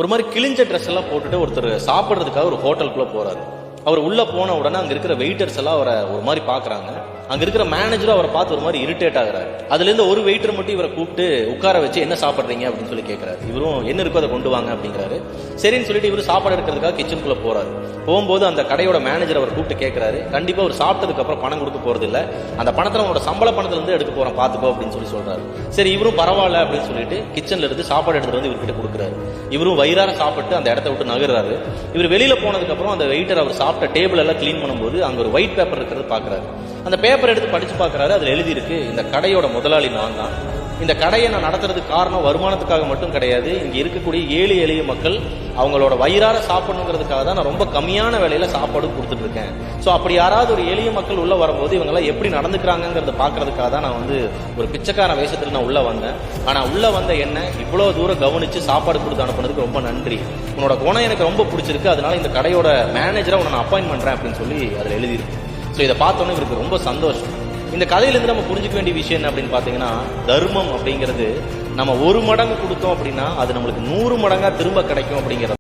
ஒரு மாதிரி கிழிஞ்ச ட்ரெஸ் எல்லாம் போட்டுட்டு ஒருத்தர் சாப்பிட்றதுக்காக ஒரு ஹோட்டலுக்குள்ள போறாரு. அவர் உள்ள போன உடனே அங்க இருக்கிற வெயிட்டர்ஸ் எல்லாம் அவரை ஒரு மாதிரி பாக்குறாங்க. அங்க இருக்கிற மேனேஜரும் அவரை பார்த்து ஒரு மாதிரி இரிட்டேட் ஆகுறாரு. அதுல இருந்து ஒரு வெயிட்டர் மட்டும் இவரை கூப்பிட்டு உட்கார வச்சு என்ன சாப்பிடுறீங்க அப்படின்னு சொல்லி கேட்கிறாரு. இவரும் என்ன இருக்கோ அதை கொண்டு வாங்க அப்படிங்கிறாரு. சரின்னு சொல்லிட்டு இவரு சாப்பாடு எடுக்கிறதுக்காக கிச்சனுக்குள்ள போறாரு. போகும்போது அந்த கடையோட மேனேஜர் அவர் கூப்பிட்டு கேட்கிறாரு, கண்டிப்பா அவர் சாப்பிட்டதுக்கு அப்புறம் பணம் கொடுக்க போறது இல்ல, அந்த பணத்தை உங்களோட சம்பள பணத்துல இருந்து எடுக்க போறோம் பாத்துக்கோ அப்படின்னு சொல்லி சொல்றாரு. சரி இவரும் பரவாயில்ல அப்படின்னு சொல்லிட்டு கிச்சன்ல இருந்து சாப்பாடு எடுத்துட்டு வந்து இவர்கிட்ட கொடுக்குறாரு. இவரும் வயிறார சாப்பிட்டு அந்த இடத்த விட்டு நகர்றாரு. இவர் வெளியில போனதுக்கு அப்புறம் அந்த வெயிட்டர் அவர் சாப்பிட்ட டேபிள் எல்லாம் கிளீன் பண்ணும்போது அங்க ஒரு ஒயிட் பேப்பர் இருக்கிறது பாக்குறாரு. அந்த பேப்பர் எடுத்து படிச்சு பாக்குறாரு. அதுல எழுதி இருக்கு, இந்த கடையோட முதலாளி நான் தான். இந்த கடையை நான் நடத்துறதுக்கு காரணம் வருமானத்துக்காக மட்டும் கிடையாது. இங்க இருக்கக்கூடிய ஏழை எளிய மக்கள் அவங்களோட வயிறார சாப்பிடணுங்கிறதுக்காக தான் நான் ரொம்ப கம்மியான விலையில சாப்பாடு கொடுத்துட்டு இருக்கேன். ஸோ அப்படி யாராவது ஒரு எளிய மக்கள் உள்ள வரும்போது இவங்க எல்லாம் எப்படி நடந்துக்கிறாங்கிறத பாக்குறதுக்காக தான் நான் வந்து ஒரு பிச்சைக்கார வேஷத்துல நான் உள்ள வந்தேன். ஆனா உள்ள வந்த என்ன இவ்வளவு தூரம் கவனிச்சு சாப்பாடு கொடுத்து அனுப்புனதுக்கு ரொம்ப நன்றி. உன்னோட குணம் எனக்கு ரொம்ப பிடிச்சிருக்கு. அதனால இந்த கடையோட மேனேஜரை உன்னை நான் அப்பாயின்ட் பண்றேன் அப்படின்னு சொல்லி அதுல எழுதியிருக்கு. ஸோ இதை பார்த்தோன்னே இவருக்கு ரொம்ப சந்தோஷம். இந்த கதையிலிருந்து நம்ம புரிஞ்சுக்க வேண்டிய விஷயம் என்ன அப்படின்னு பாத்தீங்கன்னா, தர்மம் அப்படிங்கிறது நம்ம 1 மடங்கு கொடுத்தோம் அப்படின்னா அது நம்மளுக்கு 100 மடங்கா திரும்ப கிடைக்கும் அப்படிங்கிறது.